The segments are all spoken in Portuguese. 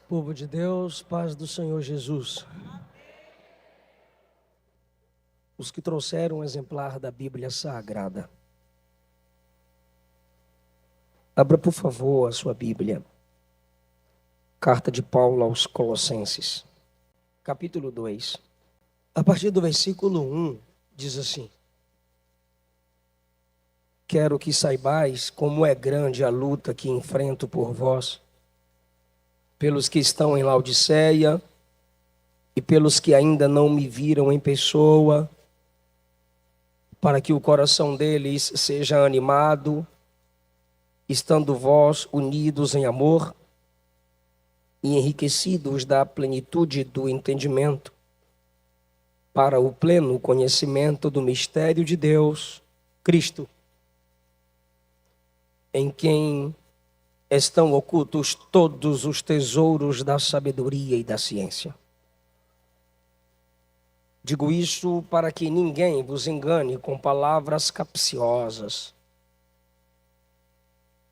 Povo de Deus, paz do Senhor Jesus. Os que trouxeram um exemplar da Bíblia Sagrada. Abra, por favor, a sua Bíblia. Carta de Paulo aos Colossenses, capítulo 2. A partir do versículo 1, diz assim: Quero que saibais como é grande a luta que enfrento por vós, pelos que estão em Laodiceia e pelos que ainda não me viram em pessoa, para que o coração deles seja animado, estando vós unidos em amor e enriquecidos da plenitude do entendimento, para o pleno conhecimento do mistério de Deus, Cristo, em quem estão ocultos todos os tesouros da sabedoria e da ciência. Digo isso para que ninguém vos engane com palavras capciosas,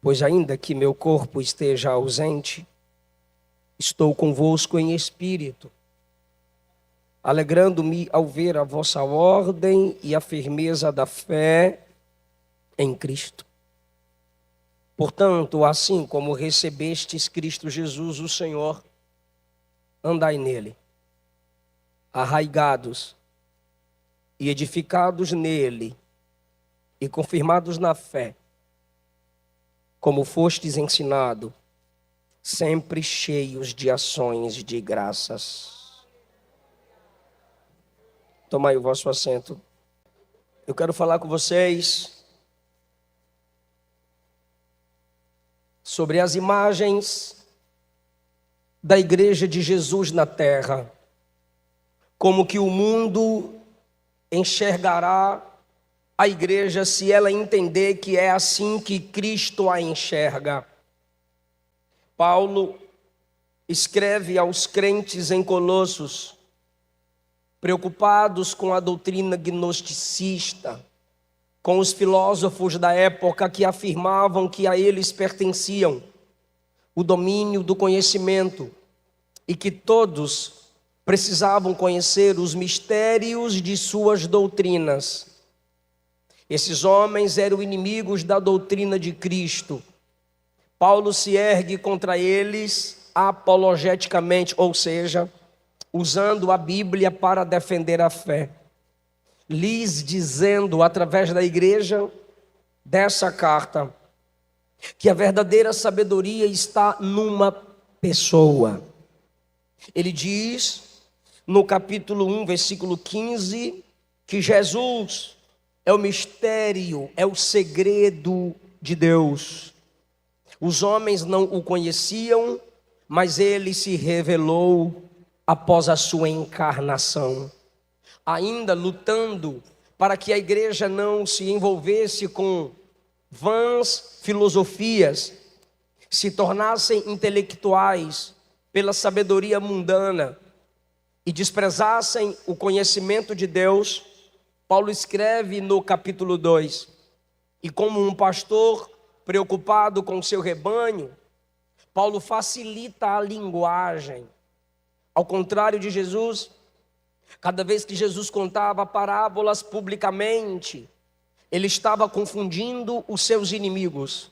pois ainda que meu corpo esteja ausente, estou convosco em espírito, alegrando-me ao ver a vossa ordem e a firmeza da fé em Cristo. Portanto, assim como recebestes Cristo Jesus, o Senhor, andai nele, arraigados e edificados nele e confirmados na fé, como fostes ensinado, sempre cheios de ações de graças. Tomai o vosso assento. Eu quero falar com vocês sobre as imagens da igreja de Jesus na terra. Como que o mundo enxergará a igreja se ela entender que é assim que Cristo a enxerga. Paulo escreve aos crentes em Colossos, preocupados com a doutrina gnosticista, com os filósofos da época que afirmavam que a eles pertenciam o domínio do conhecimento e que todos precisavam conhecer os mistérios de suas doutrinas. Esses homens eram inimigos da doutrina de Cristo. Paulo se ergue contra eles apologeticamente, ou seja, usando a Bíblia para defender a fé. Lhes dizendo, através da igreja, dessa carta, que a verdadeira sabedoria está numa pessoa. Ele diz, no capítulo 1, versículo 15, que Jesus é o mistério, é o segredo de Deus. Os homens não o conheciam, mas ele se revelou após a sua encarnação. Ainda lutando para que a igreja não se envolvesse com vãs filosofias, se tornassem intelectuais pela sabedoria mundana e desprezassem o conhecimento de Deus, Paulo escreve no capítulo 2, e como um pastor preocupado com seu rebanho, Paulo facilita a linguagem. Ao contrário de Jesus, cada vez que Jesus contava parábolas publicamente, ele estava confundindo os seus inimigos,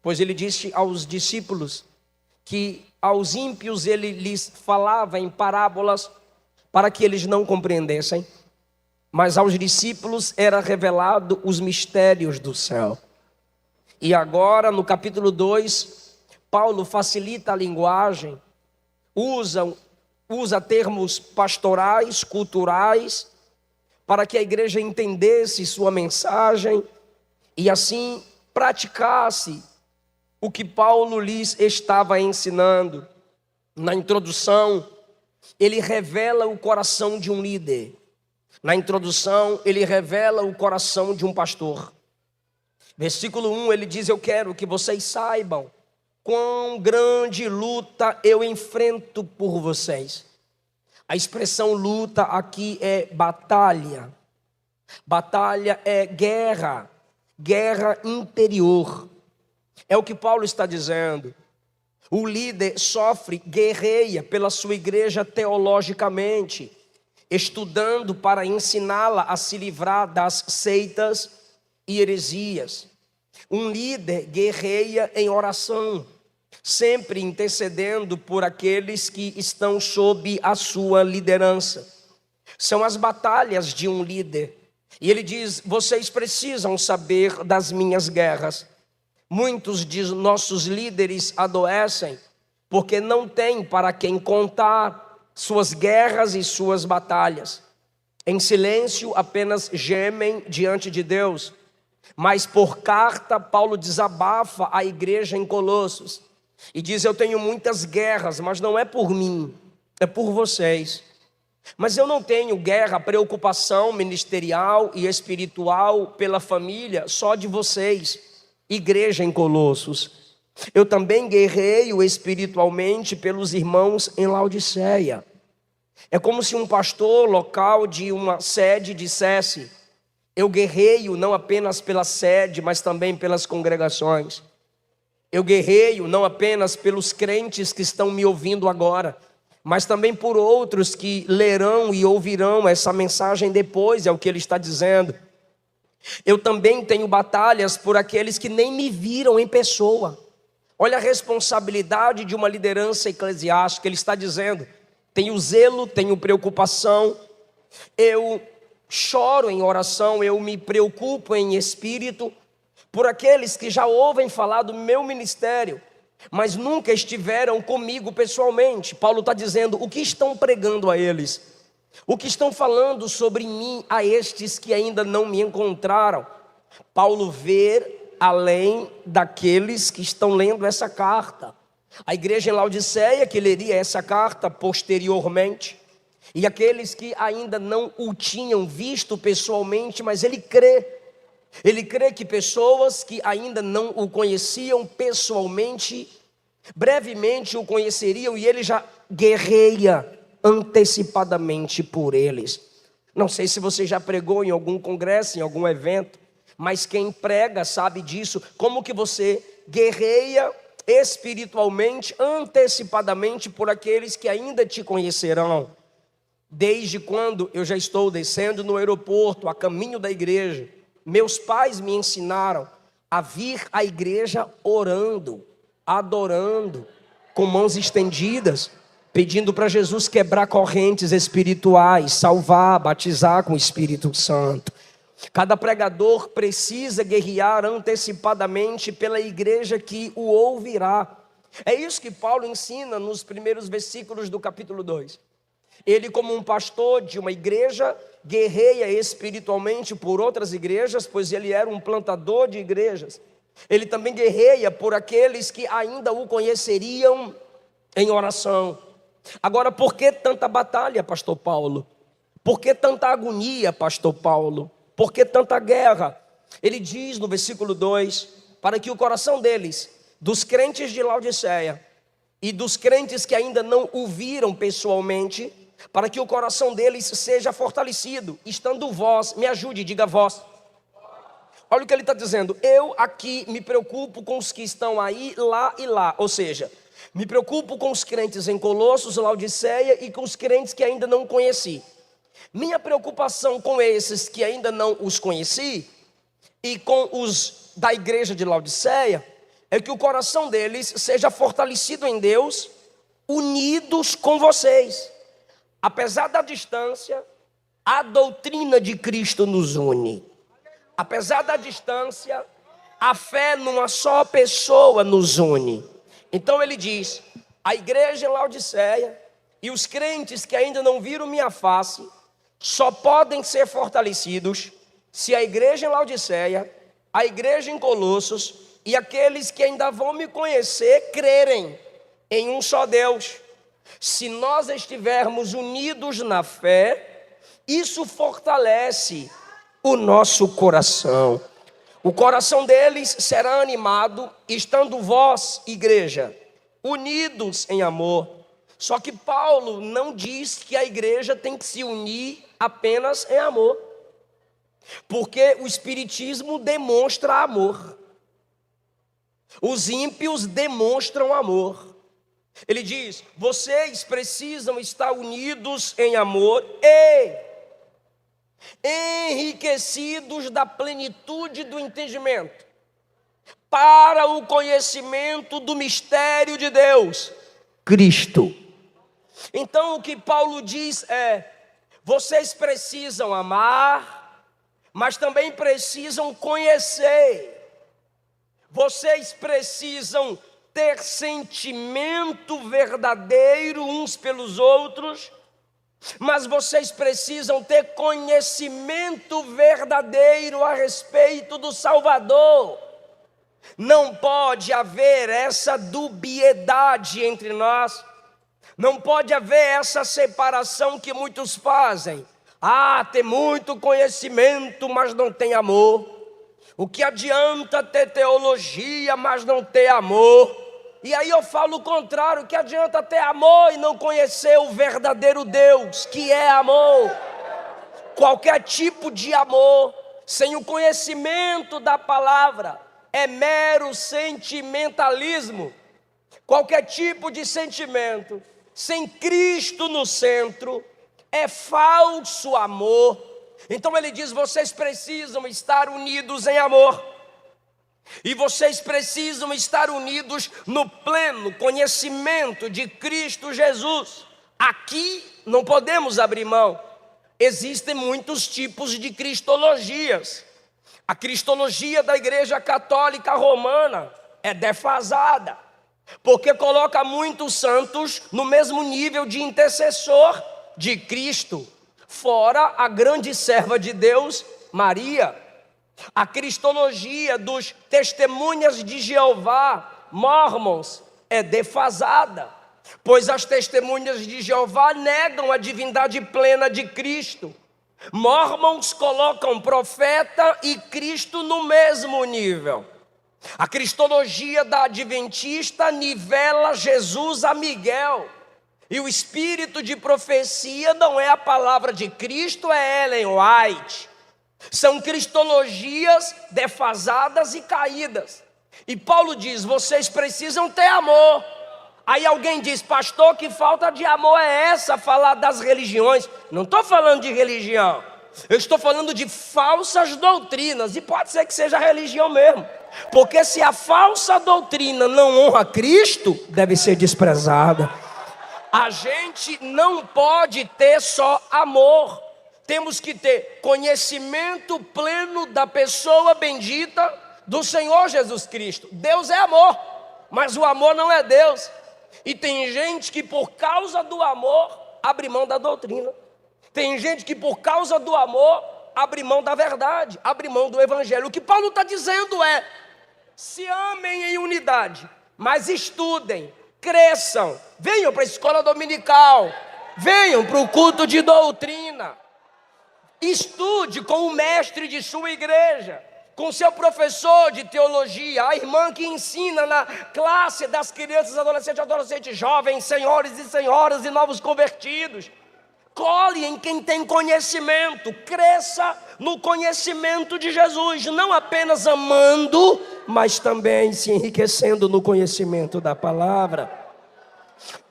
pois ele disse aos discípulos que aos ímpios ele lhes falava em parábolas para que eles não compreendessem, mas aos discípulos era revelado os mistérios do céu. E agora, no capítulo 2, Paulo facilita a linguagem, usa termos pastorais, culturais, para que a igreja entendesse sua mensagem e assim praticasse o que Paulo lhes estava ensinando. Na introdução, ele revela o coração de um líder. Na introdução, ele revela o coração de um pastor. Versículo 1, ele diz: eu quero que vocês saibam quão grande luta eu enfrento por vocês. A expressão luta aqui é batalha. Batalha é guerra, guerra interior. É o que Paulo está dizendo. O líder sofre, guerreia pela sua igreja teologicamente, estudando para ensiná-la a se livrar das seitas e heresias. Um líder guerreia em oração, sempre intercedendo por aqueles que estão sob a sua liderança. São as batalhas de um líder. E ele diz: vocês precisam saber das minhas guerras. Muitos de nossos líderes adoecem porque não têm para quem contar suas guerras e suas batalhas. Em silêncio apenas gemem diante de Deus. Mas por carta Paulo desabafa a igreja em Colossos e diz: eu tenho muitas guerras, mas não é por mim, é por vocês. Mas eu não tenho guerra, preocupação ministerial e espiritual pela família só de vocês, igreja em Colossos. Eu também guerreio espiritualmente pelos irmãos em Laodiceia. É como se um pastor local de uma sede dissesse: eu guerreio não apenas pela sede, mas também pelas congregações. Eu guerreio não apenas pelos crentes que estão me ouvindo agora, mas também por outros que lerão e ouvirão essa mensagem depois, é o que ele está dizendo. Eu também tenho batalhas por aqueles que nem me viram em pessoa. Olha a responsabilidade de uma liderança eclesiástica. Ele está dizendo: tenho zelo, tenho preocupação, eu choro em oração, eu me preocupo em espírito por aqueles que já ouvem falar do meu ministério, mas nunca estiveram comigo pessoalmente. Paulo está dizendo: o que estão pregando a eles? O que estão falando sobre mim a estes que ainda não me encontraram? Paulo vê além daqueles que estão lendo essa carta. A igreja em Laodiceia, que leria essa carta posteriormente, e aqueles que ainda não o tinham visto pessoalmente, mas ele crê que pessoas que ainda não o conheciam pessoalmente, brevemente o conheceriam, e ele já guerreia antecipadamente por eles. Não sei se você já pregou em algum congresso, em algum evento, mas quem prega sabe disso. Como que você guerreia espiritualmente, antecipadamente por aqueles que ainda te conhecerão. Desde quando eu já estou descendo no aeroporto, a caminho da igreja, meus pais me ensinaram a vir à igreja orando, adorando, com mãos estendidas, pedindo para Jesus quebrar correntes espirituais, salvar, batizar com o Espírito Santo. Cada pregador precisa guerrear antecipadamente pela igreja que o ouvirá. É isso que Paulo ensina nos primeiros versículos do capítulo 2. Ele, como um pastor de uma igreja, guerreia espiritualmente por outras igrejas, pois ele era um plantador de igrejas. Ele também guerreia por aqueles que ainda o conheceriam em oração. Agora, por que tanta batalha, pastor Paulo? Por que tanta agonia, pastor Paulo? Por que tanta guerra? Ele diz no versículo 2, para que o coração deles, dos crentes de Laodiceia e dos crentes que ainda não o viram pessoalmente, para que o coração deles seja fortalecido, estando vós, me ajude, diga vós. Olha o que ele está dizendo: eu aqui me preocupo com os que estão aí, lá e lá. Ou seja, me preocupo com os crentes em Colossos, Laodiceia e com os crentes que ainda não conheci. Minha preocupação com esses que ainda não os conheci e com os da igreja de Laodiceia é que o coração deles seja fortalecido em Deus, unidos com vocês. Apesar da distância, a doutrina de Cristo nos une. Apesar da distância, a fé numa só pessoa nos une. Então ele diz: a igreja em Laodiceia e os crentes que ainda não viram minha face só podem ser fortalecidos se a igreja em Laodiceia, a igreja em Colossos e aqueles que ainda vão me conhecer crerem em um só Deus. Se nós estivermos unidos na fé, isso fortalece o nosso coração. O coração deles será animado, estando vós, igreja, unidos em amor. Só que Paulo não diz que a igreja tem que se unir apenas em amor, porque o espiritismo demonstra amor, os ímpios demonstram amor, Ele diz: vocês precisam estar unidos em amor e enriquecidos da plenitude do entendimento, para o conhecimento do mistério de Deus, Cristo. Então o que Paulo diz é: vocês precisam amar, mas também precisam conhecer. Vocês precisam ter sentimento verdadeiro uns pelos outros, mas vocês precisam ter conhecimento verdadeiro a respeito do Salvador. Não pode haver essa dubiedade entre nós. Não pode haver essa separação que muitos fazem. Tem muito conhecimento, mas não tem amor. O que adianta ter teologia, mas não ter amor? E aí eu falo o contrário: o que adianta ter amor e não conhecer o verdadeiro Deus, que é amor? Qualquer tipo de amor, sem o conhecimento da palavra, é mero sentimentalismo. Qualquer tipo de sentimento, sem Cristo no centro, é falso amor. Então ele diz: vocês precisam estar unidos em amor, e vocês precisam estar unidos no pleno conhecimento de Cristo Jesus. Aqui não podemos abrir mão. Existem muitos tipos de cristologias. A cristologia da Igreja Católica Romana é defasada, porque coloca muitos santos no mesmo nível de intercessor de Cristo, fora a grande serva de Deus, Maria. A cristologia dos testemunhas de Jeová, Mormons, é defasada, pois as testemunhas de Jeová negam a divindade plena de Cristo. Mormons colocam profeta e Cristo no mesmo nível. A cristologia da adventista nivela Jesus a Miguel. E o espírito de profecia não é a palavra de Cristo, é Ellen White. São cristologias defasadas e caídas. E Paulo diz: vocês precisam ter amor. Aí alguém diz: pastor, que falta de amor é essa? Falar das religiões. Não estou falando de religião, eu estou falando de falsas doutrinas. E pode ser que seja religião mesmo, porque se a falsa doutrina não honra Cristo, deve ser desprezada. A gente não pode ter só amor, temos que ter conhecimento pleno da pessoa bendita do Senhor Jesus Cristo. Deus é amor, mas o amor não é Deus. E tem gente que por causa do amor abre mão da doutrina. Tem gente que por causa do amor abre mão da verdade, abre mão do evangelho. O que Paulo está dizendo é: se amem em unidade, mas estudem, cresçam, venham para a escola dominical, venham para o culto de doutrina, estude com o mestre de sua igreja, com seu professor de teologia, a irmã que ensina na classe das crianças, adolescentes, jovens, senhores e senhoras e novos convertidos. Cole em quem tem conhecimento, cresça no conhecimento de Jesus, não apenas amando, mas também se enriquecendo no conhecimento da palavra.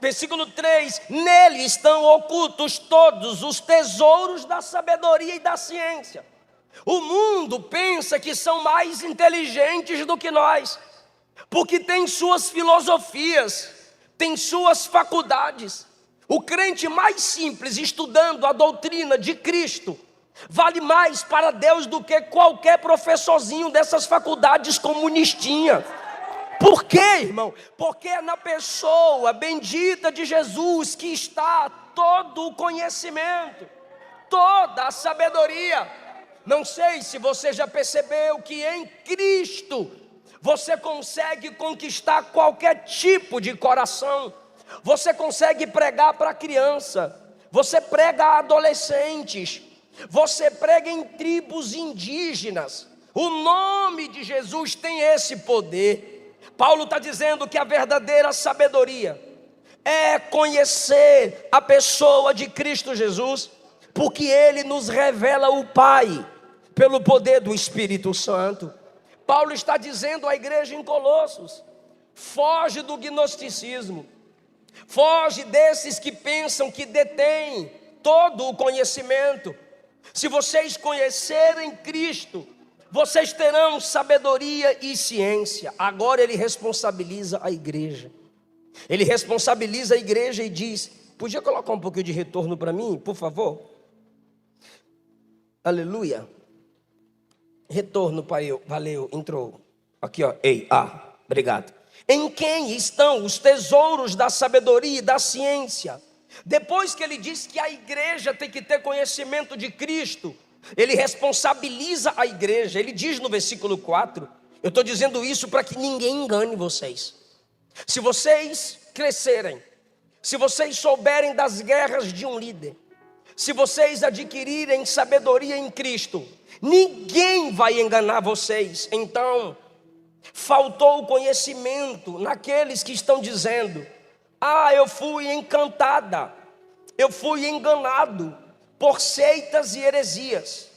Versículo 3: nele estão ocultos todos os tesouros da sabedoria e da ciência. O mundo pensa que são mais inteligentes do que nós, porque tem suas filosofias, tem suas faculdades. O crente mais simples, estudando a doutrina de Cristo, vale mais para Deus do que qualquer professorzinho dessas faculdades comunistinhas. Por quê, irmão? Porque é na pessoa bendita de Jesus que está todo o conhecimento, toda a sabedoria. Não sei se você já percebeu que em Cristo você consegue conquistar qualquer tipo de coração. Você consegue pregar para criança, você prega a adolescentes, você prega em tribos indígenas. O nome de Jesus tem esse poder. Paulo está dizendo que a verdadeira sabedoria é conhecer a pessoa de Cristo Jesus, porque Ele nos revela o Pai, pelo poder do Espírito Santo. Paulo está dizendo à igreja em Colossos: foge do gnosticismo, Foge desses que pensam que detêm todo o conhecimento. Se vocês conhecerem Cristo, vocês terão sabedoria e ciência. Agora ele responsabiliza a igreja. Ele responsabiliza a igreja e diz: podia colocar um pouquinho de retorno para mim, por favor? Aleluia. Retorno para eu. Valeu, entrou. Aqui, ó. Obrigado. Em quem estão os tesouros da sabedoria e da ciência? Depois que ele diz que a igreja tem que ter conhecimento de Cristo, ele responsabiliza a igreja. Ele diz no versículo 4, eu estou dizendo isso para que ninguém engane vocês. Se vocês crescerem, se vocês souberem das guerras de um líder, se vocês adquirirem sabedoria em Cristo, ninguém vai enganar vocês. Então, faltou o conhecimento naqueles que estão dizendo: eu fui encantada, eu fui enganado por seitas e heresias.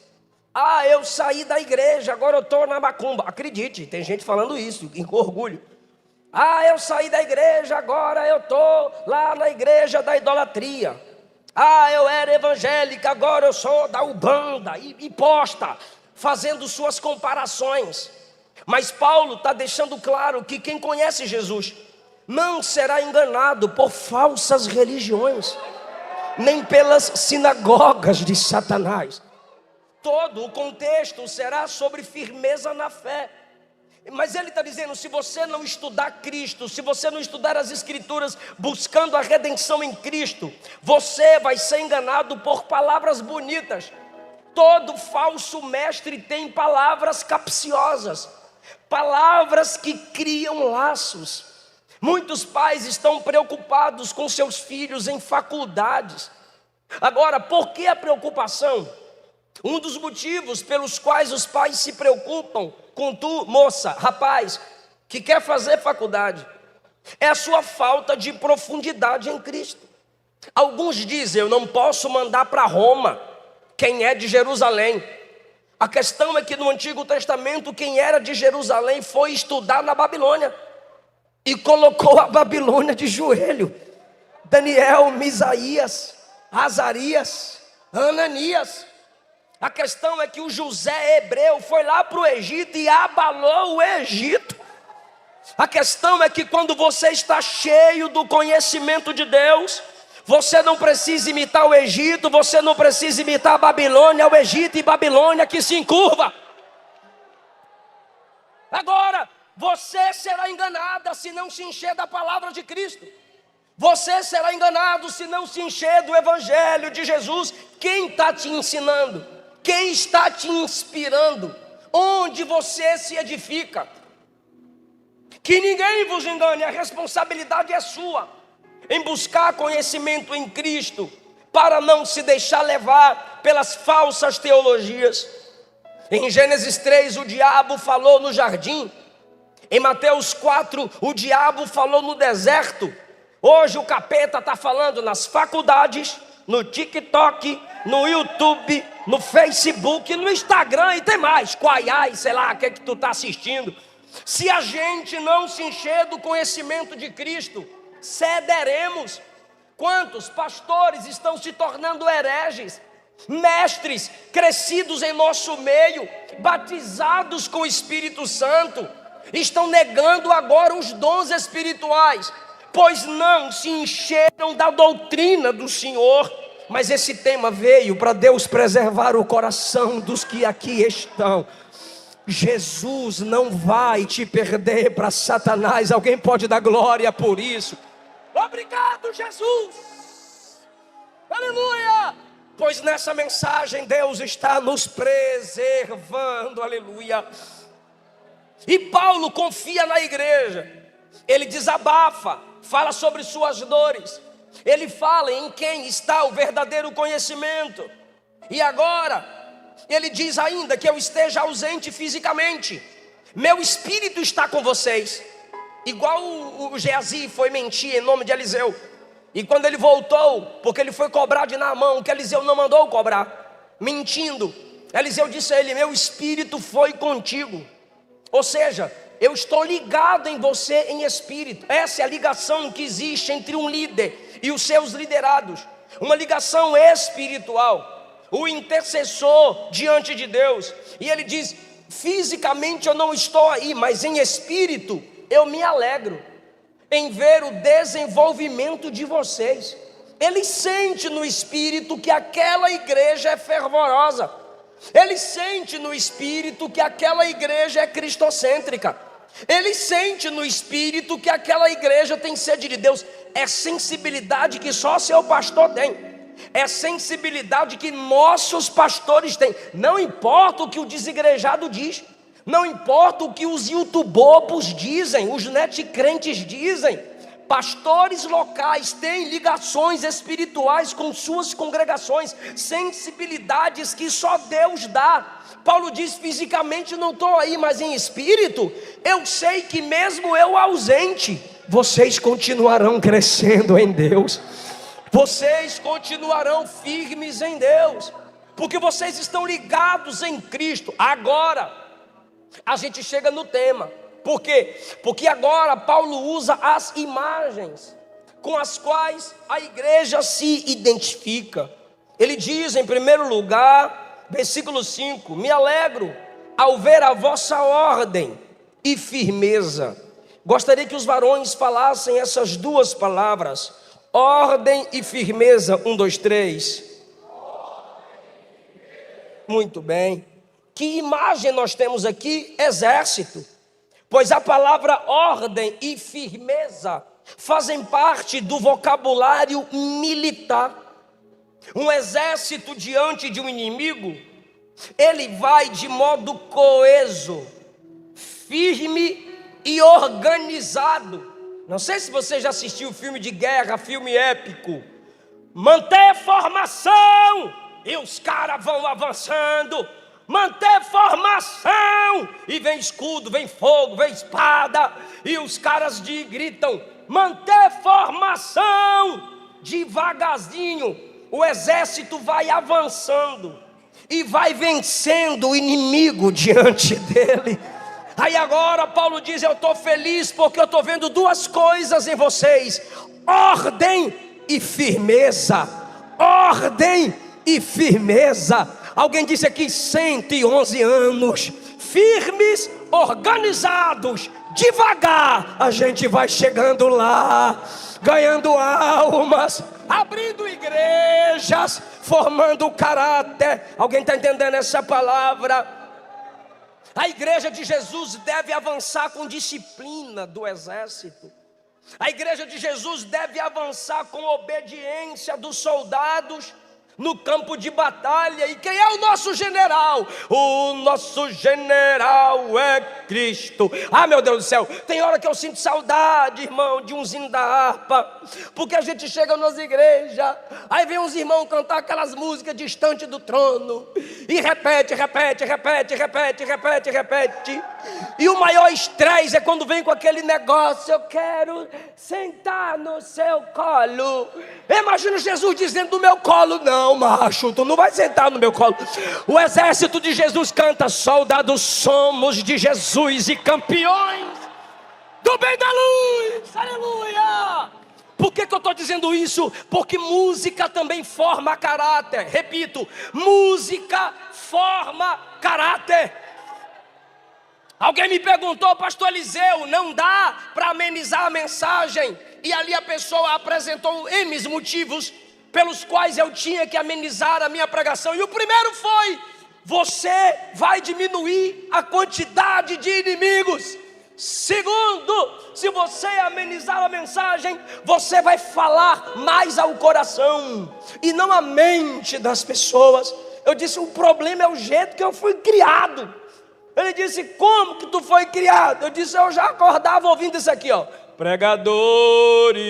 Eu saí da igreja, agora eu estou na macumba. Acredite, tem gente falando isso, com orgulho. Eu saí da igreja, agora eu estou lá na igreja da idolatria. Eu era evangélica, agora eu sou da Ubanda, e posta, fazendo suas comparações. Mas Paulo está deixando claro que quem conhece Jesus não será enganado por falsas religiões, nem pelas sinagogas de Satanás. Todo o contexto será sobre firmeza na fé. Mas ele está dizendo: se você não estudar Cristo, se você não estudar as Escrituras buscando a redenção em Cristo, você vai ser enganado por palavras bonitas. Todo falso mestre tem palavras capciosas, palavras que criam laços. Muitos pais estão preocupados com seus filhos em faculdades. Agora, por que a preocupação? Um dos motivos pelos quais os pais se preocupam com tu, moça, rapaz, que quer fazer faculdade, é a sua falta de profundidade em Cristo. Alguns dizem: eu não posso mandar para Roma quem é de Jerusalém. A questão é que no Antigo Testamento, quem era de Jerusalém foi estudar na Babilônia e colocou a Babilônia de joelho. Daniel, Misaías, Azarias, Ananias. A questão é que o José hebreu foi lá para o Egito e abalou o Egito. A questão é que quando você está cheio do conhecimento de Deus, você não precisa imitar o Egito, você não precisa imitar a Babilônia, o Egito e Babilônia que se encurva. Agora, você será enganada se não se encher da palavra de Cristo. Você será enganado se não se encher do Evangelho de Jesus. Quem está te ensinando? Quem está te inspirando? Onde você se edifica? Que ninguém vos engane, a responsabilidade é sua em buscar conhecimento em Cristo, para não se deixar levar pelas falsas teologias. Em Gênesis 3, o diabo falou no jardim. Em Mateus 4, o diabo falou no deserto. Hoje o capeta está falando nas faculdades, no TikTok, no YouTube, no Facebook, no Instagram e tem mais, Quaiai, sei lá, o que é que tu está assistindo. Se a gente não se encher do conhecimento de Cristo, cederemos. Quantos pastores estão se tornando hereges, mestres crescidos em nosso meio, batizados com o Espírito Santo, estão negando agora os dons espirituais, pois não se encheram da doutrina do Senhor. Mas esse tema veio para Deus preservar o coração dos que aqui estão. Jesus não vai te perder para Satanás. Alguém pode dar glória por isso? Obrigado, Jesus. Aleluia. Pois nessa mensagem Deus está nos preservando. Aleluia. E Paulo confia na igreja. Ele desabafa, fala sobre suas dores. Ele fala em quem está o verdadeiro conhecimento. E agora, ele diz ainda que eu esteja ausente fisicamente, meu espírito está com vocês. Igual o Geazi foi mentir em nome de Eliseu. E quando ele voltou, porque ele foi cobrar de Naamã, que Eliseu não mandou cobrar, mentindo, Eliseu disse a ele: meu espírito foi contigo. Ou seja, eu estou ligado em você em espírito. Essa é a ligação que existe entre um líder e os seus liderados. Uma ligação espiritual. O intercessor diante de Deus. E ele diz, fisicamente eu não estou aí, mas em espírito eu me alegro em ver o desenvolvimento de vocês. Ele sente no espírito que aquela igreja é fervorosa. Ele sente no espírito que aquela igreja é cristocêntrica. Ele sente no espírito que aquela igreja tem sede de Deus. É sensibilidade que só seu pastor tem. É sensibilidade que nossos pastores têm. Não importa o que o desigrejado diz. Não importa o que os youtubobos dizem, os netcrentes dizem. Pastores locais têm ligações espirituais com suas congregações, sensibilidades que só Deus dá. Paulo diz, fisicamente não estou aí, mas em espírito, eu sei que mesmo eu ausente, vocês continuarão crescendo em Deus. Vocês continuarão firmes em Deus, porque vocês estão ligados em Cristo. Agora, a gente chega no tema. Por quê? Porque agora Paulo usa as imagens com as quais a igreja se identifica. Ele diz em primeiro lugar, versículo 5: me alegro ao ver a vossa ordem e firmeza. Gostaria que os varões falassem essas duas palavras, ordem e firmeza. 1, 2, 3. Muito bem. Que imagem nós temos aqui? Exército. Pois a palavra ordem e firmeza fazem parte do vocabulário militar. Um exército diante de um inimigo, ele vai de modo coeso, firme e organizado. Não sei se você já assistiu filme de guerra, filme épico. Manter formação e os caras vão avançando. Manter formação, e vem escudo, vem fogo, vem espada, e os caras gritam, manter formação. Devagarzinho, o exército vai avançando, e vai vencendo o inimigo diante dele. Aí agora Paulo diz, eu estou feliz, porque eu estou vendo duas coisas em vocês, ordem e firmeza, ordem e firmeza. Alguém disse aqui 111 anos, firmes, organizados, devagar, a gente vai chegando lá, ganhando almas, abrindo igrejas, formando caráter. Alguém está entendendo essa palavra? A igreja de Jesus deve avançar com disciplina do exército. A igreja de Jesus deve avançar com obediência dos soldados no campo de batalha. E quem é o nosso general? O nosso general é Cristo. Ah, meu Deus do céu, tem hora que eu sinto saudade, irmão, de um hino da harpa, porque a gente chega nas igrejas, aí vem uns irmãos cantar aquelas músicas distante do trono, e repete, e o maior estresse é quando vem com aquele negócio, eu quero sentar no seu colo. Imagina Jesus dizendo, do meu colo não, macho, tu não vai sentar no meu colo. O exército de Jesus canta, soldados somos de Jesus e campeões do bem da luz, aleluia. Por que eu estou dizendo isso? Porque música também forma caráter. Repito, música forma caráter. Alguém me perguntou, pastor Eliseu, não dá para amenizar a mensagem? E ali a pessoa apresentou N motivos pelos quais eu tinha que amenizar a minha pregação. E o primeiro foi, você vai diminuir a quantidade de inimigos. Segundo, se você amenizar a mensagem, você vai falar mais ao coração e não à mente das pessoas. Eu disse, o problema é o jeito que eu fui criado. Ele disse, como que tu foi criado? Eu disse, eu já acordava ouvindo isso aqui, ó. Pregadores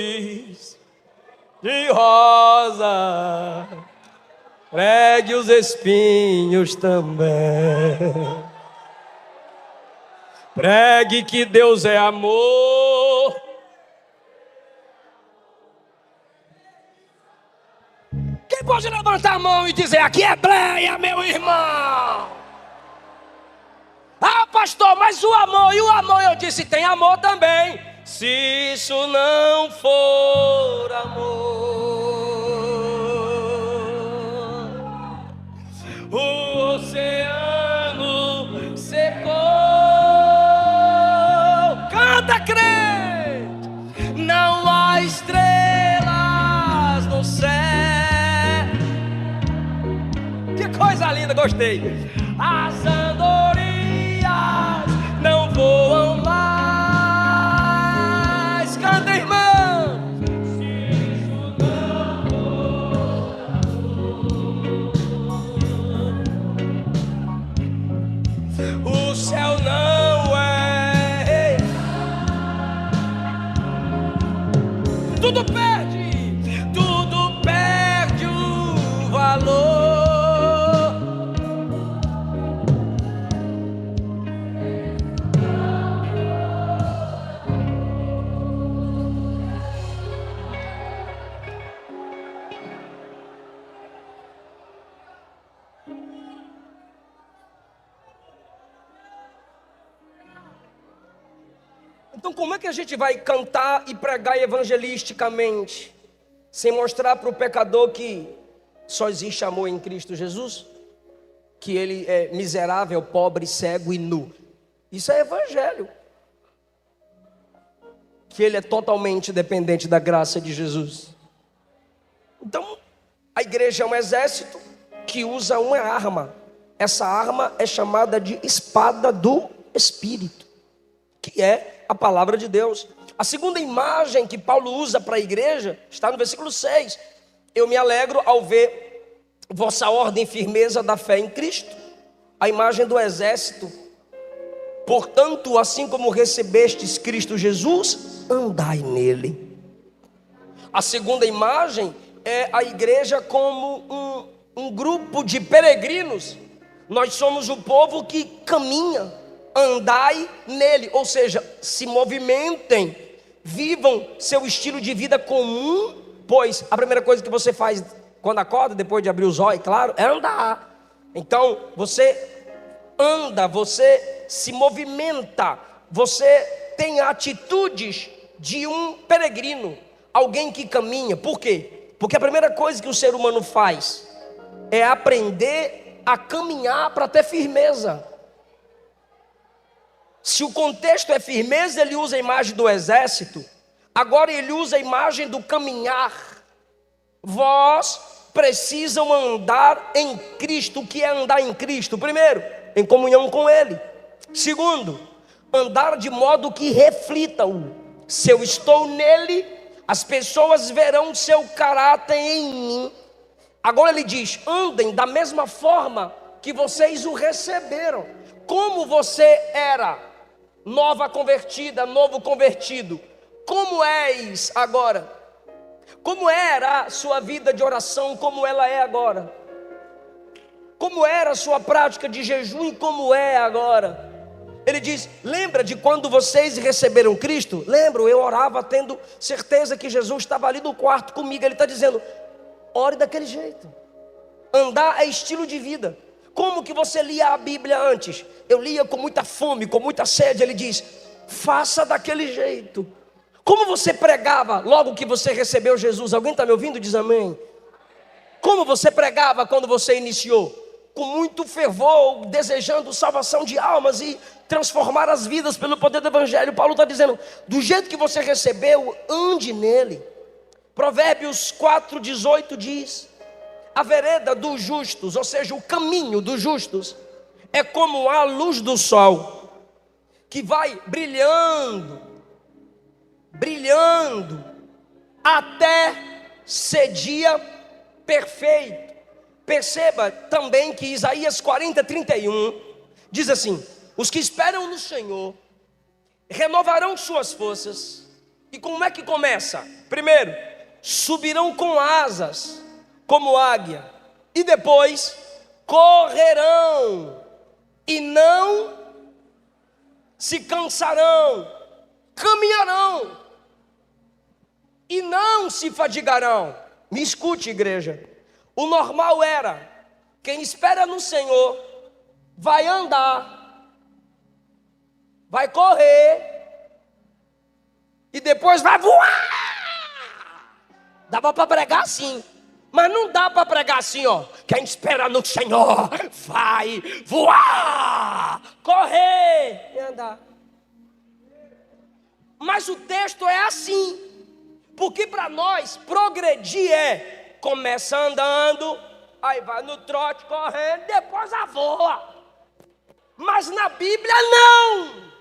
de rosa, pregue os espinhos também. Pregue que Deus é amor. Quem pode levantar a mão e dizer, aqui é bleia, meu irmão? Ah, pastor, mas o amor, e o amor? Eu disse, tem amor também. Se isso não for amor, o oceano secou. Canta, crente! Não há estrelas no céu. Que coisa linda, gostei. As andorinhas não voam mais. Canta, irmão. Se isso não for, o céu não é. Tudo perde o valor. Então, como é que a gente vai cantar e pregar evangelisticamente, sem mostrar para o pecador que só existe amor em Cristo Jesus? Que ele é miserável, pobre, cego e nu. Isso é evangelho. Que ele é totalmente dependente da graça de Jesus. Então, a igreja é um exército que usa uma arma. Essa arma é chamada de espada do Espírito, que é a palavra de Deus. A segunda imagem que Paulo usa para a igreja está no versículo 6. Eu me alegro ao ver vossa ordem e firmeza da fé em Cristo. A imagem do exército. Portanto, assim como recebestes Cristo Jesus, andai nele. A segunda imagem é a igreja como um grupo de peregrinos. Nós somos o povo que caminha. Andai nele, ou seja, se movimentem, vivam seu estilo de vida comum, pois a primeira coisa que você faz quando acorda, depois de abrir os olhos, claro, é andar. Então, você anda, você se movimenta, você tem atitudes de um peregrino, alguém que caminha. Por quê? Porque a primeira coisa que o ser humano faz é aprender a caminhar para ter firmeza. Se o contexto é firmeza, ele usa a imagem do exército. Agora ele usa a imagem do caminhar. Vós precisam andar em Cristo. O que é andar em Cristo? Primeiro, em comunhão com Ele. Segundo, andar de modo que reflita-o. Se eu estou nele, as pessoas verão seu caráter em mim. Agora ele diz, andem da mesma forma que vocês o receberam. Como você era nova convertida, novo convertido, como és agora? Como era a sua vida de oração, como ela é agora? Como era a sua prática de jejum e como é agora? Ele diz, lembra de quando vocês receberam Cristo? Lembro, eu orava tendo certeza que Jesus estava ali no quarto comigo. Ele está dizendo, ore daquele jeito. Andar é estilo de vida. Como que você lia a Bíblia antes? Eu lia com muita fome, com muita sede. Ele diz, faça daquele jeito. Como você pregava logo que você recebeu Jesus? Alguém está me ouvindo? Diz amém. Como você pregava quando você iniciou? Com muito fervor, desejando salvação de almas e transformar as vidas pelo poder do Evangelho. Paulo está dizendo, do jeito que você recebeu, ande nele. Provérbios 4,18 diz, a vereda dos justos, ou seja, o caminho dos justos, é como a luz do sol, que vai brilhando, brilhando, até ser dia perfeito. Perceba também que Isaías 40:31 diz assim, os que esperam no Senhor, renovarão suas forças. E como é que começa? Primeiro, subirão com asas, como águia, e depois correrão e não se cansarão, caminharão e não se fadigarão. Me escute, igreja, o normal era, quem espera no Senhor vai andar vai correr e depois vai voar. Dava para pregar assim, mas não dá para pregar assim, ó. Quem espera no Senhor vai voar, correr e andar. Mas o texto é assim, porque para nós progredir é: começa andando, aí vai no trote correndo, depois a voa. Mas na Bíblia não.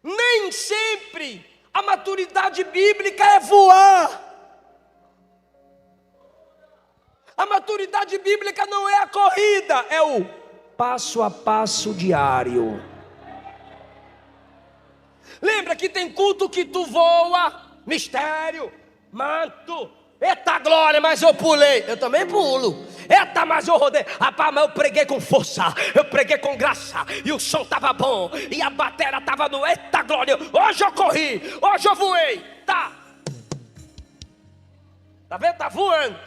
Nem sempre a maturidade bíblica é voar. A maturidade bíblica não é a corrida, é o passo a passo diário. Lembra que tem culto que tu voa, mistério, manto. Eita glória, mas eu pulei. Eu também pulo. Eita, mas eu rodei. Rapaz, mas eu preguei com força, eu preguei com graça, e o som estava bom, e a bateria estava no eita glória. Hoje eu corri, hoje eu voei. Tá vendo? Tá voando.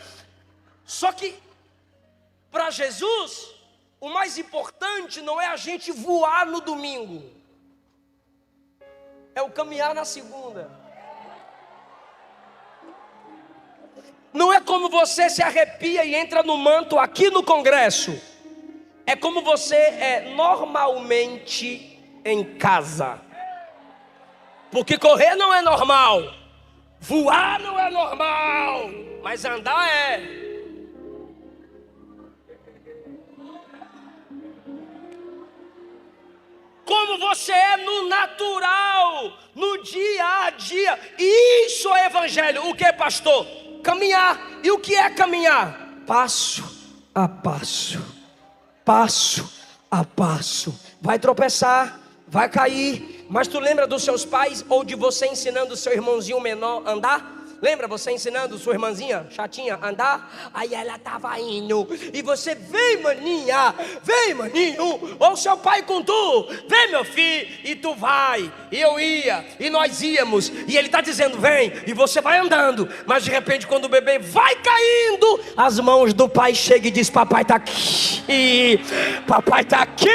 Só que para Jesus o mais importante não é a gente voar no domingo, é o caminhar na segunda. Não é como você se arrepia e entra no manto aqui no congresso. É como você é normalmente em casa. Porque correr não é normal, voar não é normal, mas andar é. Como você é no natural, no dia a dia. Isso é evangelho. O que é, pastor? Caminhar. E o que é caminhar? Passo a passo, passo a passo. Vai tropeçar, vai cair, mas tu lembra dos seus pais ou de você ensinando o seu irmãozinho menor a andar? Lembra você ensinando sua irmãzinha chatinha a andar? Aí ela estava indo e você: vem maninha, vem maninho. Ou seu pai com tu: vem meu filho. E tu vai, e eu ia, e nós íamos. E ele está dizendo: vem, e você vai andando. Mas de repente quando o bebê vai caindo, as mãos do pai chegam e diz: papai está aqui, papai está aqui,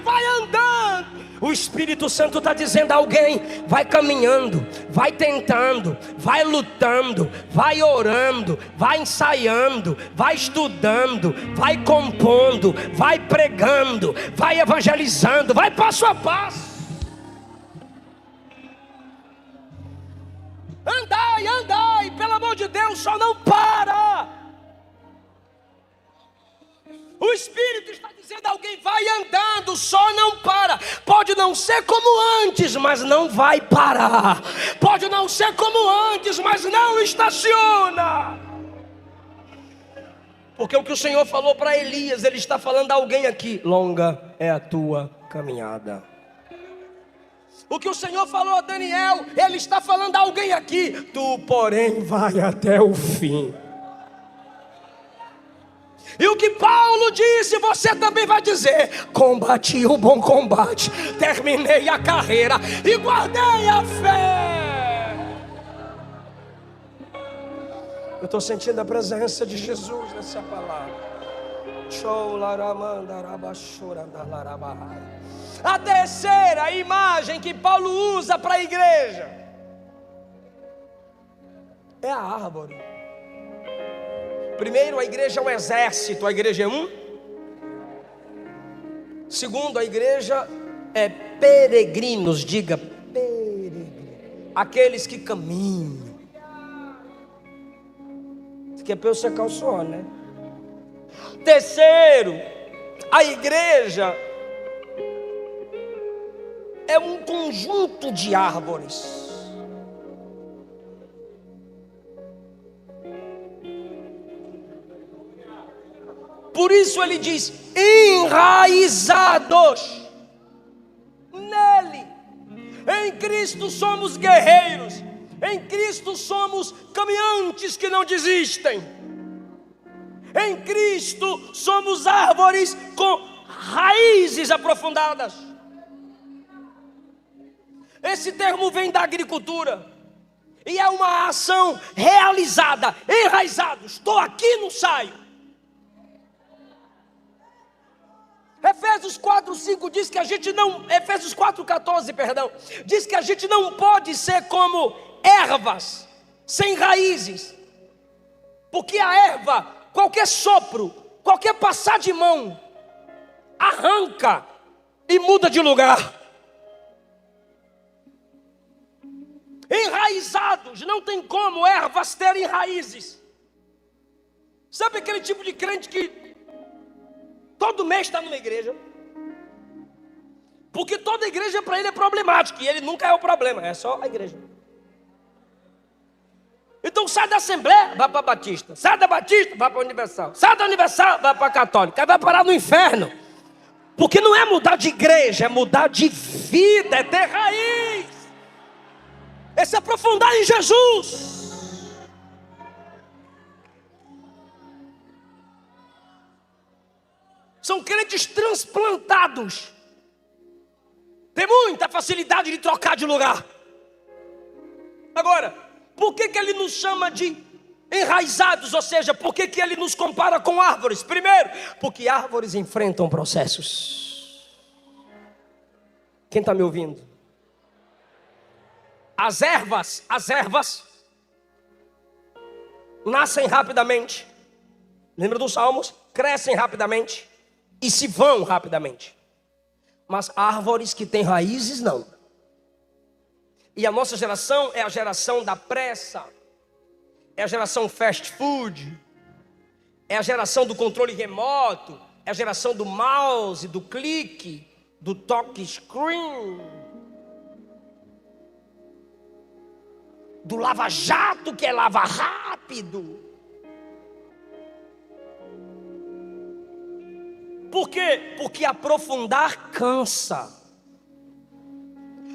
vai andando. O Espírito Santo está dizendo a alguém: vai caminhando, vai tentando, vai lutando, vai orando, vai ensaiando, vai estudando, vai compondo, vai pregando, vai evangelizando, vai passo a passo. Andai, andai, pelo amor de Deus, só não para. O Espírito está dizendo a alguém: vai andando, só não para. Pode não ser como antes, mas não vai parar. Pode não ser como antes, mas não estaciona. Porque o que o Senhor falou para Elias, Ele está falando a alguém aqui: longa é a tua caminhada. O que o Senhor falou a Daniel, Ele está falando a alguém aqui: tu porém vai até o fim. E o que Paulo disse, você também vai dizer: combati o bom combate, terminei a carreira e guardei a fé. Eu estou sentindo a presença de Jesus nessa palavra. A terceira imagem que Paulo usa para a igreja é a árvore. Primeiro, a igreja é um exército, a igreja é um. Segundo, a igreja é peregrinos, diga peregrino, aqueles que caminham. Isso aqui é para eu secar o suor, né? Terceiro, a igreja é um conjunto de árvores. Por isso ele diz: enraizados nele. Em Cristo somos guerreiros. Em Cristo somos caminhantes que não desistem. Em Cristo somos árvores com raízes aprofundadas. Esse termo vem da agricultura e é uma ação realizada, enraizado. Estou aqui, não saio. Efésios 4:5 diz que a gente não, Efésios 4:14, perdão, diz que a gente não pode ser como ervas sem raízes. Porque a erva, qualquer sopro, qualquer passar de mão, arranca e muda de lugar. Enraizados, não tem como ervas terem raízes. Sabe aquele tipo de crente que todo mês está numa igreja? Porque toda igreja para ele é problemática e ele nunca é o problema, é só a igreja. Então sai da Assembleia, vai para a Batista. Sai da Batista, vai para a Universal. Sai da Universal, vai para a Católica. Aí vai parar no inferno. Porque não é mudar de igreja, é mudar de vida, é ter raiz. É se aprofundar em Jesus. São crentes transplantados. Tem muita facilidade de trocar de lugar. Agora, por que ele nos chama de enraizados? Ou seja, por que ele nos compara com árvores? Primeiro, porque árvores enfrentam processos. Quem está me ouvindo? As ervas nascem rapidamente. Lembra dos Salmos? Crescem rapidamente e se vão rapidamente. Mas árvores que têm raízes, não. E a nossa geração é a geração da pressa, é a geração fast food, é a geração do controle remoto, é a geração do mouse, do clique, do touch screen, do lava-jato que é lava rápido. Por quê? Porque aprofundar cansa.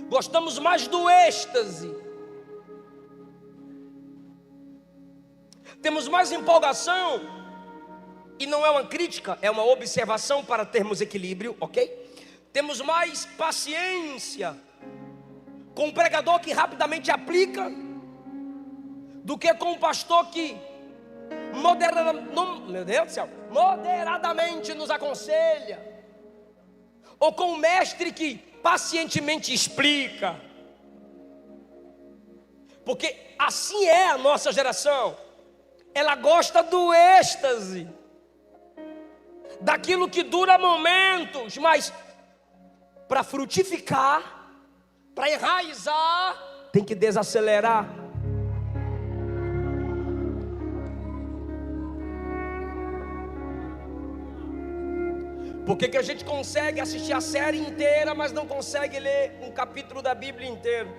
Gostamos mais do êxtase. Temos mais empolgação. E não é uma crítica, é uma observação para termos equilíbrio, ok? Temos mais paciência com um pregador que rapidamente aplica do que com um pastor que moderadamente nos aconselha, ou com um mestre que pacientemente explica. Porque assim é a nossa geração. Ela gosta do êxtase, daquilo que dura momentos, mas para frutificar, para enraizar, tem que desacelerar. Por que a gente consegue assistir a série inteira, mas não consegue ler um capítulo da Bíblia inteiro?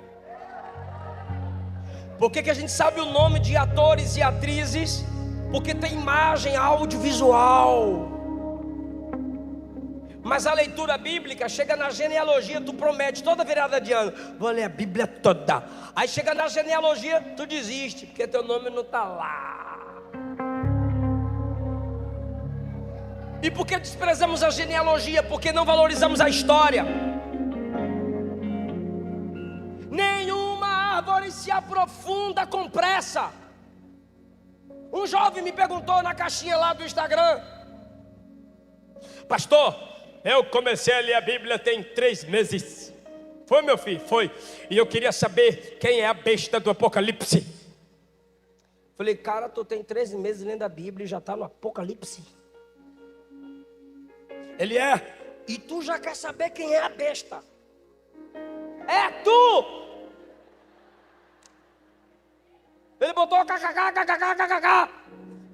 Por que a gente sabe o nome de atores e atrizes? Porque tem imagem audiovisual. Mas a leitura bíblica chega na genealogia, tu promete toda virada de ano, vou ler a Bíblia toda. Aí chega na genealogia, tu desiste, porque teu nome não está lá. E por que desprezamos a genealogia? Porque não valorizamos a história. Nenhuma árvore se aprofunda com pressa. Um jovem me perguntou na caixinha lá do Instagram: pastor, eu comecei a ler a Bíblia tem 3 meses. Foi, meu filho? Foi. E eu queria saber quem é a besta do Apocalipse. Falei, cara, tu tem 13 meses lendo a Bíblia e já está no Apocalipse. Ele é. E tu já quer saber quem é a besta? É tu! Ele botou kkkkkkk.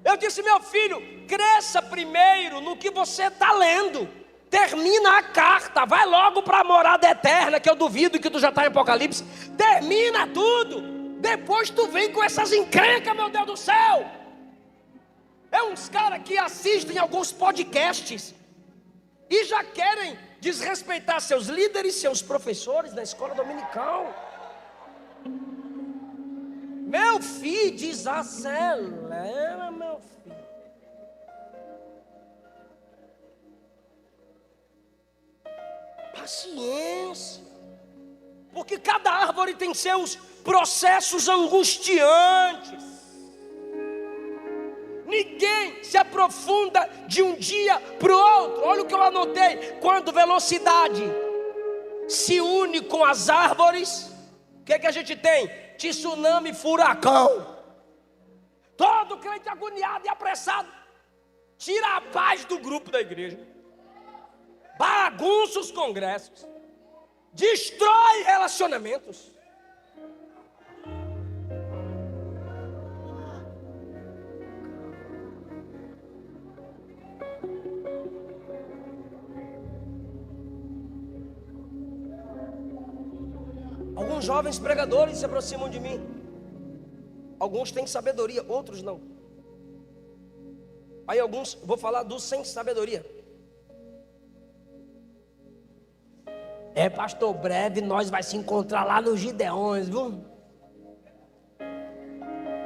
Eu disse, meu filho, cresça primeiro no que você está lendo. Termina a carta, vai logo para a morada eterna, que eu duvido que tu já está em Apocalipse. Termina tudo, depois tu vem com essas encrencas, meu Deus do céu. É uns caras que assistem alguns podcasts e já querem desrespeitar seus líderes, seus professores na escola dominical. Meu filho, desacelera, meu filho. Paciência. Porque cada árvore tem seus processos angustiantes. ninguém se aprofunda de um dia para o outro. Olha o que eu anotei: quando velocidade se une com as árvores, o que é que a gente tem? Tsunami, furacão. Todo crente agoniado e apressado tira a paz do grupo da igreja, bagunça os congressos, destrói relacionamentos. Alguns jovens pregadores se aproximam de mim. Alguns têm sabedoria, outros não. Aí alguns, vou falar dos sem sabedoria. Pastor, breve nós vai se encontrar lá nos Gideões, viu?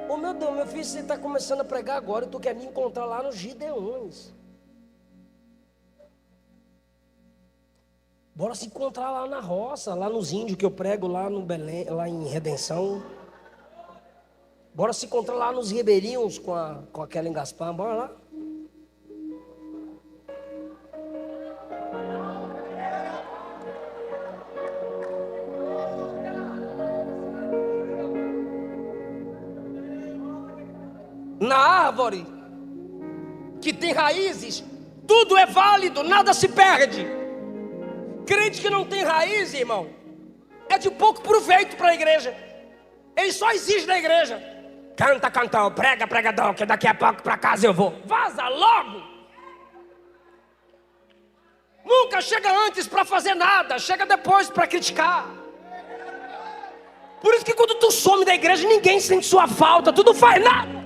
Oh meu Deus, meu filho, você está começando a pregar agora e tu quer me encontrar lá nos Gideões. Bora se encontrar lá na roça, lá nos índios que eu prego lá no Belém, lá em Redenção. Bora se encontrar lá nos ribeirinhos com aquela em Gaspar, bora lá. Na árvore que tem raízes, tudo é válido, nada se perde. Crente que não tem raiz, irmão, é de pouco proveito para a igreja. Ele só exige da igreja: canta, cantão, prega, pregador, que daqui a pouco para casa eu vou. Vaza logo. Nunca chega antes para fazer nada, chega depois para criticar. Por isso que quando tu some da igreja, ninguém sente sua falta, tu não faz nada.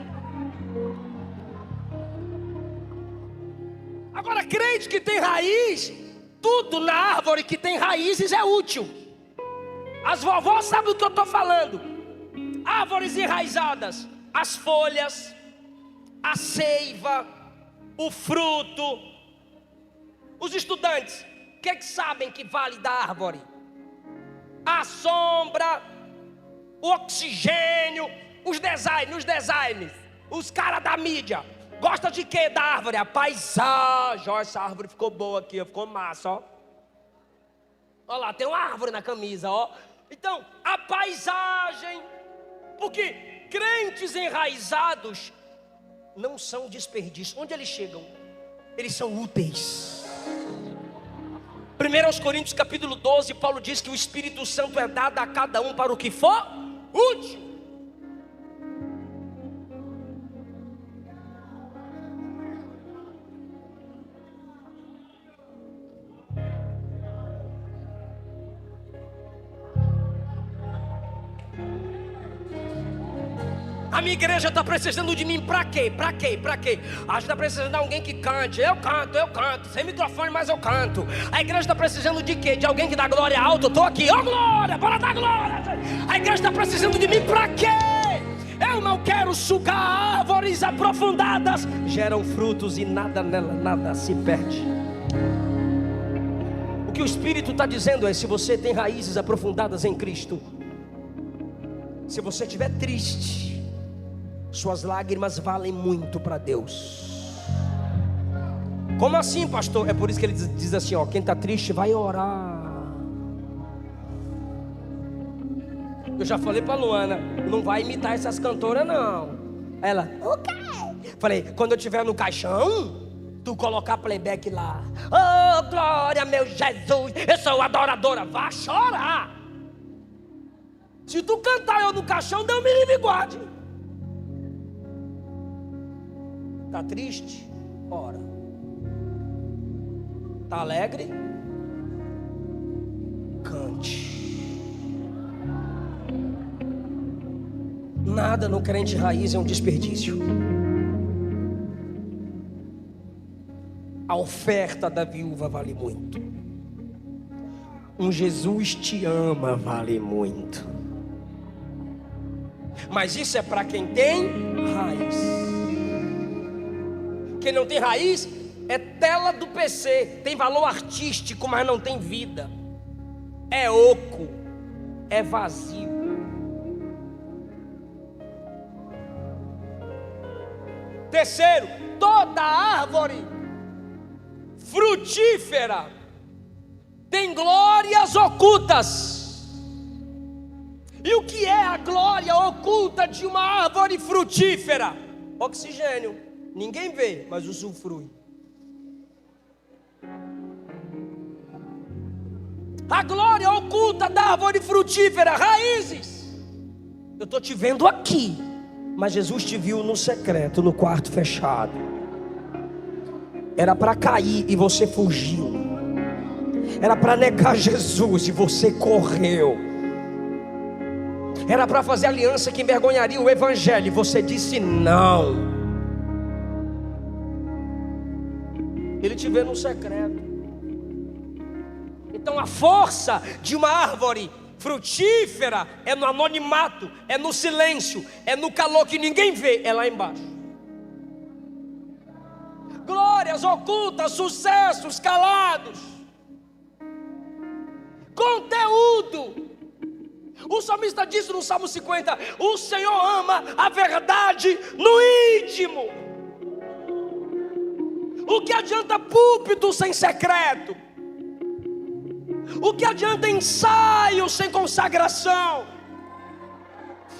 Agora, crente que tem raiz, tudo na árvore que tem raízes é útil. As vovós sabem do que eu estou falando. Árvores enraizadas, as folhas, a seiva, o fruto. Os estudantes, o que sabem que vale da árvore? A sombra, o oxigênio, os designers, os caras da mídia. Gosta de quê da árvore? A paisagem. Ó, essa árvore ficou boa aqui, ficou massa, ó. Olha lá, tem uma árvore na camisa, ó. Então, a paisagem. Porque crentes enraizados não são desperdício. Onde eles chegam? Eles são úteis. 1 Coríntios capítulo 12, Paulo diz que o Espírito Santo é dado a cada um para o que for útil. A minha igreja está precisando de mim para quê? Para quê? Para quê? A gente está precisando de alguém que cante. Eu canto, sem microfone, mas eu canto. A igreja está precisando de quê? De alguém que dá glória alta. Eu estou aqui, ó glória, bora dar glória. A igreja está precisando de mim para quê? Eu não quero sugar árvores aprofundadas. Geram frutos e nada nela, nada se perde. O que o Espírito está dizendo é: se você tem raízes aprofundadas em Cristo, se você estiver triste, suas lágrimas valem muito para Deus. Como assim, pastor? É por isso que ele diz assim, ó: quem está triste vai orar. Eu já falei para Luana: não vai imitar essas cantoras não. Ela: o quê? Falei: quando eu estiver no caixão, tu colocar playback lá. Oh glória, meu Jesus, eu sou adoradora. Vá chorar. Se tu cantar eu no caixão, Deus me livre e guarde. Está triste? Ora. Está alegre? Cante. Nada no crente raiz é um desperdício. A oferta da viúva vale muito. Um Jesus te ama vale muito. Mas isso é para quem tem raiz. Quem não tem raiz é tela do PC. Tem valor artístico, mas não tem vida. É oco, é vazio. Terceiro, toda árvore frutífera tem glórias ocultas. E o que é a glória oculta de uma árvore frutífera? Oxigênio. Ninguém vê, mas usufrui. A glória oculta da árvore frutífera, raízes. Eu estou te vendo aqui, mas Jesus te viu no secreto, no quarto fechado. Era para cair e você fugiu. Era para negar Jesus e você correu. Era para fazer aliança que envergonharia o evangelho e você disse não. Ele te vê no secreto. Então a força de uma árvore frutífera é no anonimato, é no silêncio, é no calor que ninguém vê, é lá embaixo. Glórias ocultas, sucessos calados, conteúdo. O salmista diz no Salmo 50: o Senhor ama a verdade no íntimo. O que adianta púlpito sem secreto? O que adianta ensaio sem consagração?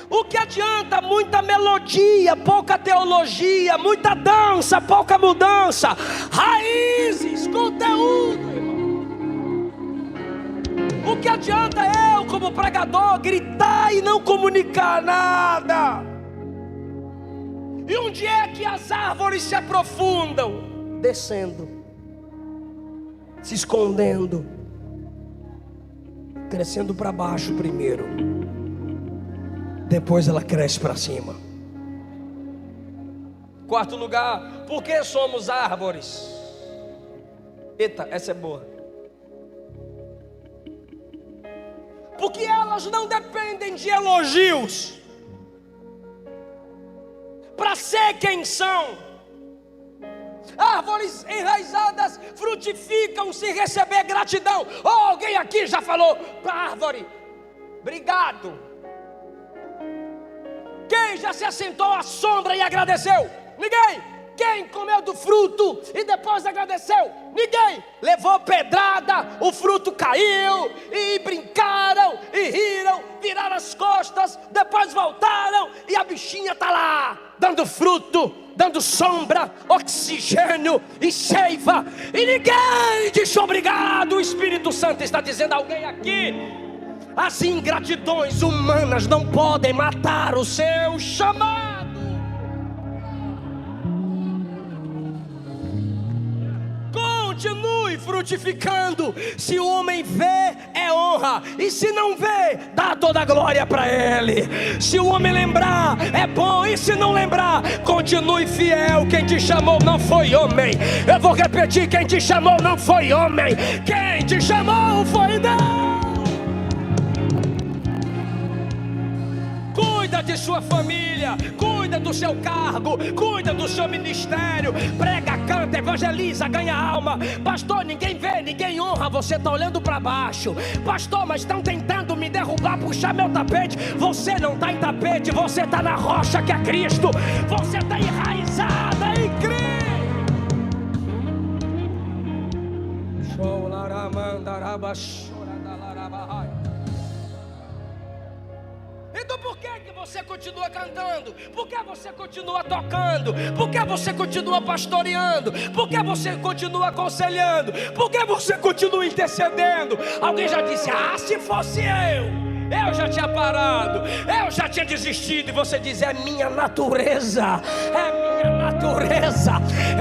O que adianta muita melodia, pouca teologia, muita dança, pouca mudança? Raízes, conteúdo, irmão. O que adianta eu, como pregador, gritar e não comunicar nada? E onde é que as árvores se aprofundam? Descendo, se escondendo, crescendo para baixo primeiro, depois ela cresce para cima. Quarto lugar, por que somos árvores? Eita, essa é boa. Porque elas não dependem de elogios para ser quem são. Árvores enraizadas frutificam sem receber gratidão. Oh, alguém aqui já falou para a árvore: obrigado. Quem já se assentou à sombra e agradeceu? Ninguém. Quem comeu do fruto e depois agradeceu? Ninguém. Levou pedrada, o fruto caiu, e brincaram, e riram, viraram as costas, depois voltaram, e a bichinha está lá, dando fruto, dando sombra, oxigênio e seiva, e ninguém disse obrigado. O Espírito Santo está dizendo a alguém aqui: as ingratidões humanas não podem matar o seu chamado. Continue frutificando. Se o homem vê, é honra, e se não vê, dá toda a glória para ele. Se o homem lembrar, é bom, e se não lembrar, continue fiel. Quem te chamou não foi homem. Eu vou repetir: quem te chamou não foi homem, quem te chamou foi Deus. Cuida de sua família, cuida do seu cargo, cuida do seu ministério. Prega, canta, evangeliza, ganha alma. Pastor, ninguém vê, ninguém honra, você está olhando para baixo. Pastor, mas estão tentando me derrubar, puxar meu tapete. Você não está em tapete, você está na rocha que é Cristo. Você está enraizada em Cristo. Então por que você continua cantando? Por que você continua tocando? Por que você continua pastoreando? Por que você continua aconselhando? Por que você continua intercedendo? Alguém já disse: ah, se fosse eu já tinha parado, eu já tinha desistido. E você diz: é minha natureza, é minha natureza.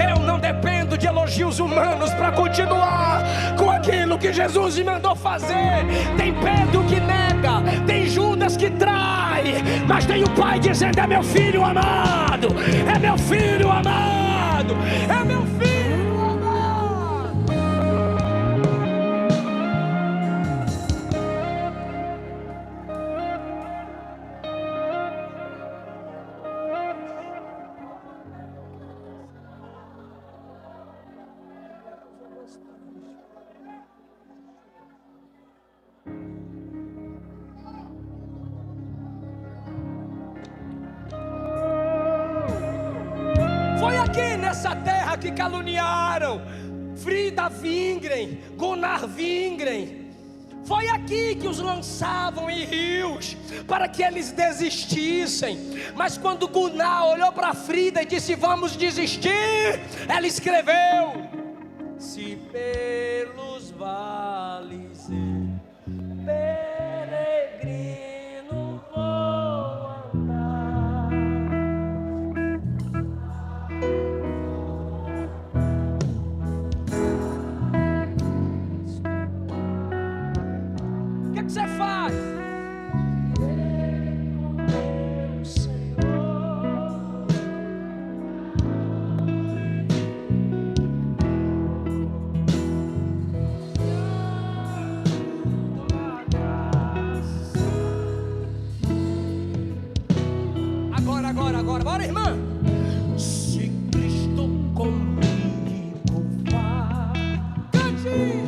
Eu não dependo de elogios humanos para continuar com aquilo que Jesus me mandou fazer. Tem Pedro que nega, tem Judas que trai, mas tem o Pai dizendo: é meu filho amado, é meu filho amado, é meu filho amado. aqui nessa terra que caluniaram Frida Wingren, Gunnar Wingren. Foi aqui que os lançavam em rios para que eles desistissem. Mas quando Gunnar olhou para Frida e disse: vamos desistir, ela escreveu: se pelos vales peregrino vou andar. O que você faz? Agora, bora, irmã. Se Cristo comigo vai, cante.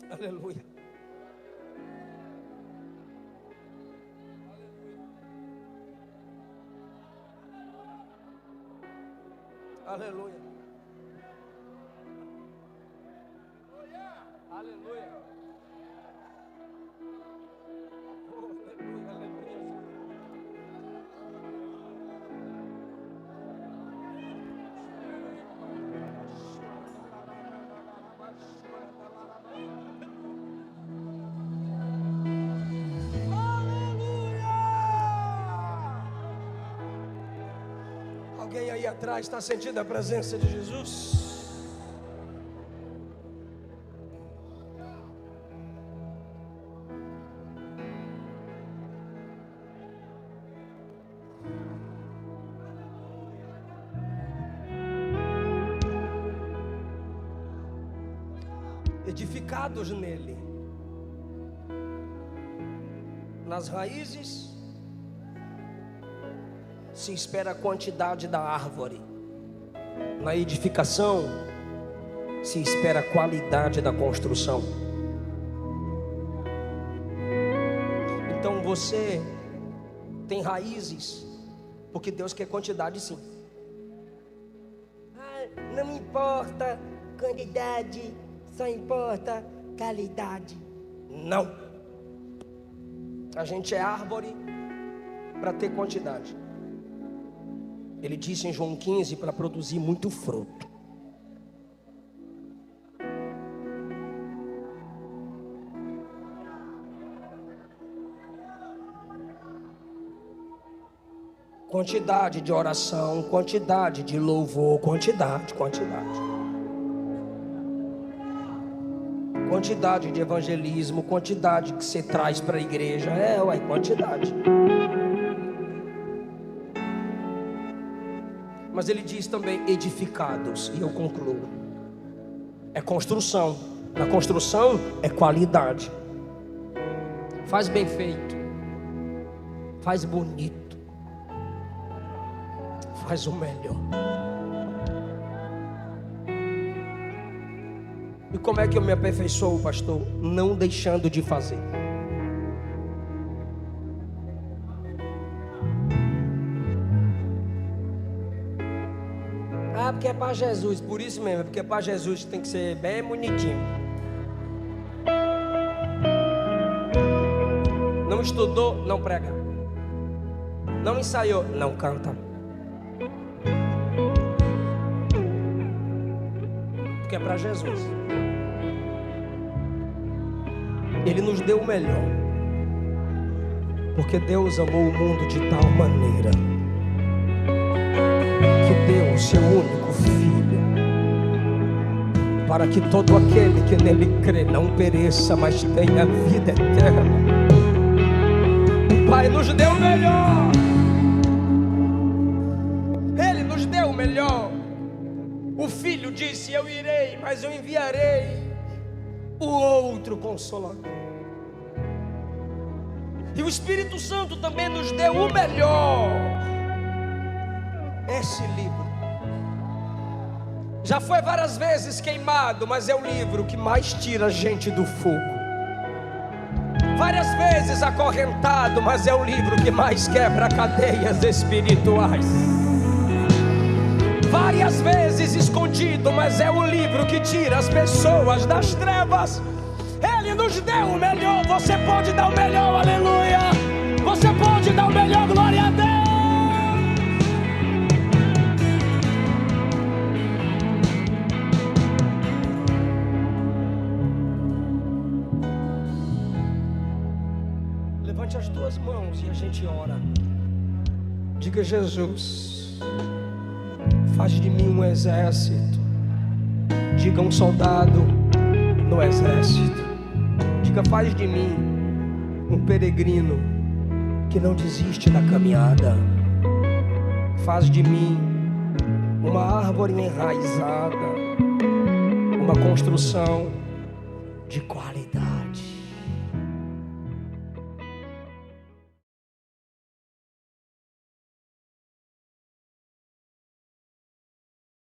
Aleluia. Aleluia. Aleluia. Alguém aí atrás está sentindo a presença de Jesus? Edificados nele, nas raízes se espera a quantidade da árvore, na edificação se espera a qualidade da construção. Então você tem raízes, porque Deus quer quantidade sim. Não importa quantidade, só importa qualidade. Não. A gente é árvore para ter quantidade. Ele disse em João 15 para produzir muito fruto. Quantidade de oração, quantidade de louvor, quantidade. Quantidade de evangelismo, quantidade que você traz para a igreja. Quantidade. Mas ele diz também edificados, e eu concluo. É construção. Na construção é qualidade. Faz bem feito. Faz bonito. Faz o melhor. E como é que eu me aperfeiçoo, pastor? Não deixando de fazer. Porque é para Jesus, por isso mesmo, porque é para Jesus tem que ser bem bonitinho. Não estudou, não prega. Não ensaiou, não canta. Porque é para Jesus. Ele nos deu o melhor, porque Deus amou o mundo de tal maneira que deu o seu único filho, para que todo aquele que nele crê não pereça, mas tenha vida eterna. O Pai nos deu o melhor. Ele nos deu o melhor. O Filho disse: eu irei, mas eu enviarei o outro Consolador. E o Espírito Santo também nos deu o melhor. Esse livro já foi várias vezes queimado, mas é o livro que mais tira a gente do fogo. Várias vezes acorrentado, mas é o livro que mais quebra cadeias espirituais. Várias vezes escondido, mas é o livro que tira as pessoas das trevas. Ele nos deu o melhor. Você pode dar o melhor, aleluia. Você pode dar o melhor, glória a Deus. Levante as tuas mãos e a gente ora. Diga: Jesus, faz de mim um exército. Diga: um soldado no exército. Diga: faz de mim um peregrino que não desiste da caminhada. Faz de mim uma árvore enraizada, uma construção de qualidade.